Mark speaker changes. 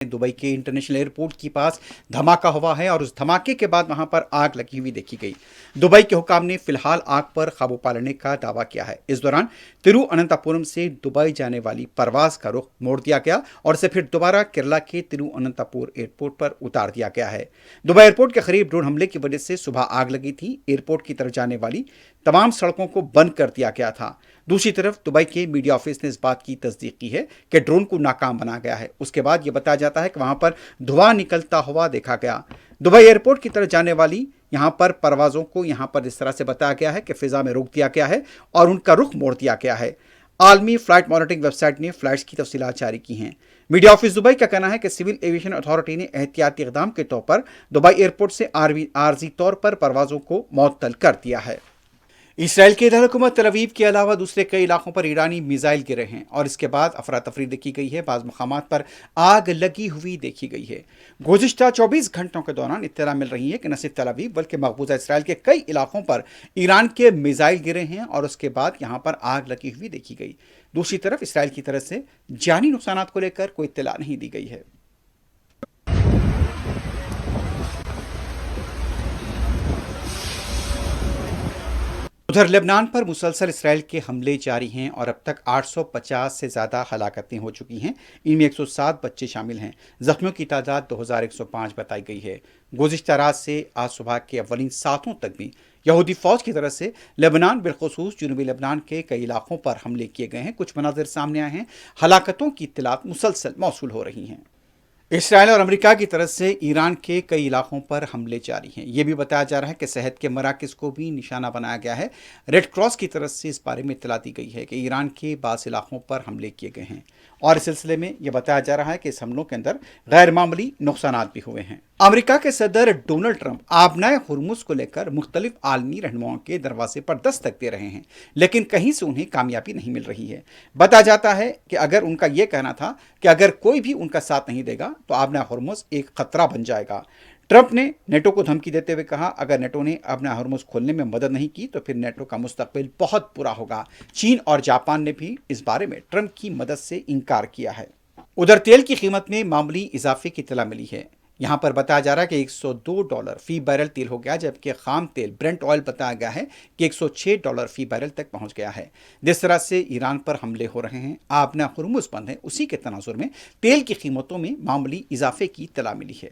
Speaker 1: Dubai के international airport के पास धमाका हुआ है और उस धमाके के बाद वहां पर आग लगी हुई देखी गई। दुबई के हुकाम ने फिलहाल आग पर काबू पा लेने का दावा किया है। इस दौरान तिरुअनंतपुरम से दुबई जाने वाली परवाज का रुख मोड़ दिया गया और इसे फिर दोबारा केरला के तिरुअनंतपुर एयरपोर्ट पर उतार दिया गया है। दुबई एयरपोर्ट के करीब ड्रोन हमले की वजह से सुबह आग लगी थी। एयरपोर्ट की तरफ जाने वाली तमाम सड़कों को बंद कर दिया गया था। दूसरी तरफ दुबई के मीडिया ऑफिस ने इस बात की तस्दीक की है कि ड्रोन को नाकाम बना गया है। उसके बाद यह बताया जाता है कि वहां पर धुआं निकलता हुआ देखा गया। दुबई एयरपोर्ट की तरफ जाने वाली यहां पर परवाजों को यहां पर इस तरह से बताया गया है कि फिजा में रोक दिया गया है और उनका रुख मोड़ दिया गया है। आलमी फ्लाइट मॉनिटरिंग वेबसाइट ने फ्लाइट्स की तफसीलात जारी की हैं। मीडिया ऑफिस दुबई का कहना है कि सिविल एविएशन अथॉरिटी ने एहतियाती इकदाम के तौर पर दुबई एयरपोर्ट से आरजी तौर पर परवाजों को मुअत्तल कर दिया है। इसराइल के दारकूमत तल अवीव के अलावा दूसरे कई इलाकों पर ईरानी मिसाइल गिरे हैं और इसके बाद अफरा तफरी देखी गई है। बाज़ मकामात पर आग लगी हुई देखी गई है। गुज़िश्ता 24 घंटों के दौरान इत्तला मिल रही है कि न सिर्फ तल अवीव बल्कि मकबूजा इसराइल के कई इलाकों पर ईरान के मिसाइल गिरे हैं और उसके बाद यहाँ पर आग लगी हुई देखी गई। दूसरी तरफ इसराइल की तरफ से जानी नुकसान को लेकर कोई इत्तला नहीं दी गई है। उधर लेबनान पर मुसलसल इसराइल के हमले जारी हैं और अब तक 850 से ज़्यादा हलाकतें हो चुकी हैं। इनमें 107 बच्चे शामिल हैं। जख्मियों की तादाद 2105 बताई गई है। गुज़िश्ता रात से आज सुबह के अव्वलीन सातों तक भी यहूदी फ़ौज की तरफ से लेबनान बिलखुसूस जनूबी लेबनान के कई इलाकों पर हमले किए गए हैं। कुछ मनाज़िर सामने आए हैं। हलाकतों की इत्तलात मुसलसल मौसूल हो रही हैं। इसराइल और अमेरिका की तरफ से ईरान के कई इलाकों पर हमले जारी हैं। यह भी बताया जा रहा है कि सेहत के मराकज़ को भी निशाना बनाया गया है। रेड क्रॉस की तरफ से इस बारे में इत्तला दी गई है कि ईरान के बाज़ इलाकों पर हमले किए गए हैं और इस सिलसिले में यह बताया जा रहा है कि इस हमलों के अंदर गैर मामूली नुकसानात भी हुए हैं। अमेरिका के सदर डोनाल्ड ट्रंप आबनाए हुर्मुज़ को लेकर मुख्तलिफ आलमी रहनुमाओं के दरवाजे पर दस्तक दे रहे हैं, लेकिन कहीं से उन्हें कामयाबी नहीं मिल रही है। बताया जाता है कि अगर उनका यह कहना था कि अगर कोई भी उनका साथ नहीं देगा तो आबनाए हुर्मुज़ एक खतरा बन जाएगा। ट्रंप ने नेटो को धमकी देते हुए कहा, अगर नेटो ने आबनाए हुर्मुज़ खोलने में मदद नहीं की तो फिर नेटो का मुस्तकबिल बहुत बुरा होगा। चीन और जापान ने भी इस बारे में ट्रंप की मदद से इनकार किया है। उधर तेल की कीमत में मामूली इजाफे की इत्तला मिली है। यहाँ पर बताया जा रहा है कि $102 फी बैरल तेल हो गया, जबकि खाम तेल ब्रेंट ऑयल बताया गया है कि $106 फी बैरल तक पहुँच गया है। जिस तरह से ईरान पर हमले हो रहे हैं, आबना हुर्मुज़ बंद है, उसी के तनाजुर में तेल की कीमतों में मामूली इजाफे की इत्तला मिली है।